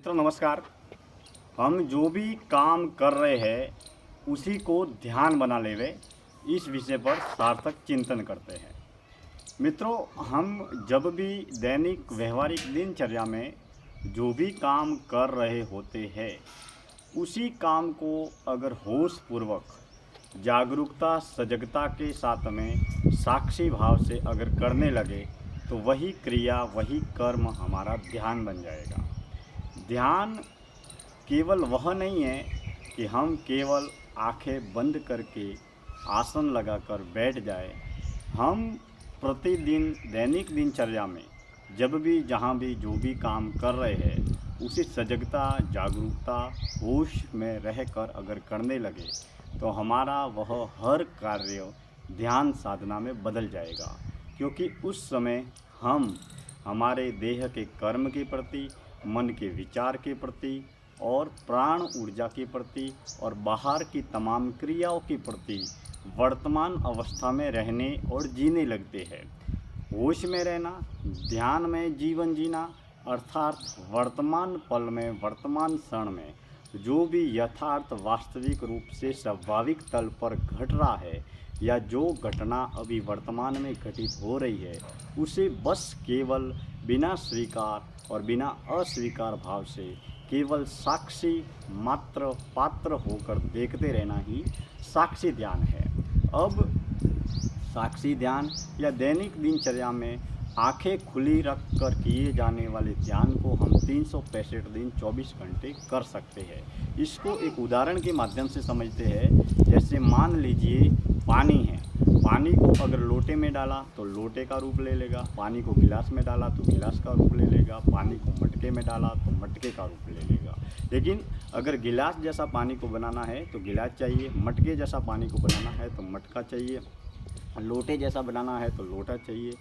मित्रों नमस्कार। हम जो भी काम कर रहे हैं उसी को ध्यान बना लेवे, इस विषय पर सार्थक चिंतन करते हैं। मित्रों, हम जब भी दैनिक व्यवहारिक दिनचर्या में जो भी काम कर रहे होते हैं उसी काम को अगर होश पूर्वक जागरूकता सजगता के साथ में साक्षी भाव से अगर करने लगे तो वही क्रिया वही कर्म हमारा ध्यान बन जाएगा। ध्यान केवल वह नहीं है कि हम केवल आंखें बंद करके आसन लगाकर बैठ जाए। हम प्रतिदिन दैनिक दिनचर्या में जब भी जहाँ भी जो भी काम कर रहे हैं उसे सजगता जागरूकता होश में रहकर अगर करने लगे तो हमारा वह हर कार्य ध्यान साधना में बदल जाएगा। क्योंकि उस समय हम हमारे देह के कर्म के प्रति, मन के विचार के प्रति और प्राण ऊर्जा के प्रति और बाहर की तमाम क्रियाओं के प्रति वर्तमान अवस्था में रहने और जीने लगते हैं। होश में रहना, ध्यान में जीवन जीना, अर्थात वर्तमान पल में वर्तमान क्षण में जो भी यथार्थ वास्तविक रूप से स्वाभाविक तल पर घट रहा है या जो घटना अभी वर्तमान में घटित हो रही है उसे बस केवल बिना स्वीकार और बिना अस्वीकार भाव से केवल साक्षी मात्र पात्र होकर देखते रहना ही साक्षी ध्यान है। अब साक्षी ध्यान या दैनिक दिनचर्या में आंखें खुली रख कर किए जाने वाले ध्यान को हम 365 दिन 24 घंटे कर सकते हैं। इसको एक उदाहरण के माध्यम से समझते हैं। जैसे मान लीजिए पानी है, पानी को अगर लोटे में डाला तो लोटे का रूप ले लेगा, पानी को गिलास में डाला तो गिलास का रूप ले लेगा, पानी को मटके में डाला तो मटके का रूप ले लेगा। लेकिन अगर गिलास जैसा पानी को बनाना है तो गिलास चाहिए, मटके जैसा पानी को बनाना है तो मटका चाहिए, लोटे जैसा बनाना है तो लोटा चाहिए,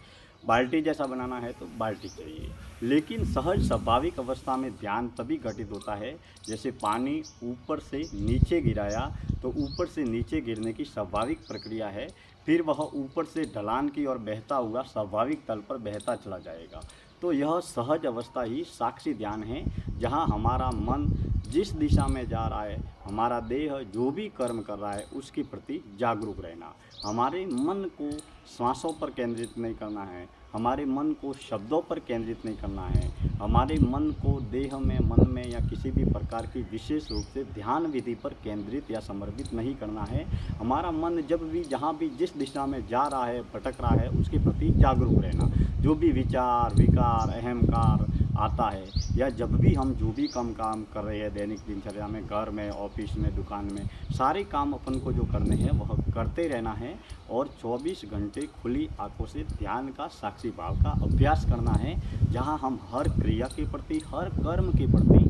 बाल्टी जैसा बनाना है तो बाल्टी चाहिए। लेकिन सहज स्वाभाविक अवस्था में ध्यान तभी घटित होता है जैसे पानी ऊपर से नीचे गिराया तो ऊपर से नीचे गिरने की स्वाभाविक प्रक्रिया है, फिर वह ऊपर से ढलान की ओर बहता हुआ स्वाभाविक तल पर बहता चला जाएगा। तो यह सहज अवस्था ही साक्षी ध्यान है, जहाँ हमारा मन जिस दिशा में जा रहा है, हमारा देह जो भी कर्म कर रहा है उसके प्रति जागरूक रहना। हमारे मन को श्वासों पर केंद्रित नहीं करना है, हमारे मन को शब्दों पर केंद्रित नहीं करना है, हमारे मन को देह में मन में या किसी भी प्रकार की विशेष रूप से ध्यान विधि पर केंद्रित या समर्पित नहीं करना है। हमारा मन जब भी जहाँ भी जिस दिशा में जा रहा है भटक रहा है उसके प्रति जागरूक रहना। जो भी विचार विकार अहंकार आता है या जब भी हम जो भी काम कर रहे हैं दैनिक दिनचर्या में, घर में, ऑफिस में, दुकान में, सारे काम अपन को जो करने हैं वह करते रहना है और 24 घंटे खुली आंखों से ध्यान का साक्षी भाव का अभ्यास करना है, जहां हम हर क्रिया के प्रति हर कर्म के प्रति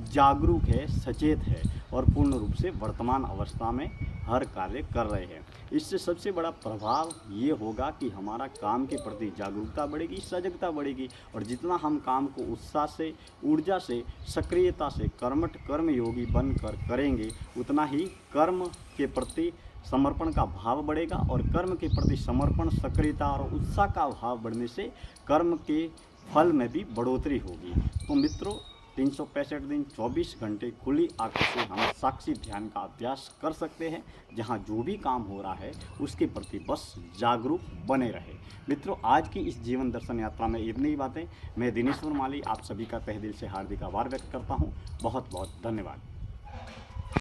जागरूक है, सचेत है और पूर्ण रूप से वर्तमान अवस्था में हर कार्य कर रहे हैं। इससे सबसे बड़ा प्रभाव ये होगा कि हमारा काम के प्रति जागरूकता बढ़ेगी, सजगता बढ़ेगी और जितना हम काम को उत्साह से, ऊर्जा से, सक्रियता से, कर्मठ कर्मयोगी बनकर करेंगे उतना ही कर्म के प्रति समर्पण का भाव बढ़ेगा और कर्म के प्रति समर्पण, सक्रियता और उत्साह का भाव बढ़ने से कर्म के फल में भी बढ़ोतरी होगी। तो मित्रों, 365 दिन 24 घंटे खुली आंखों से हम साक्षी ध्यान का अभ्यास कर सकते हैं, जहां जो भी काम हो रहा है उसके प्रति बस जागरूक बने रहे। मित्रों, आज की इस जीवन दर्शन यात्रा में इतनी ही बातें। मैं दिनेश्वर माली आप सभी का तहे दिल से हार्दिक आभार व्यक्त करता हूं। बहुत बहुत धन्यवाद।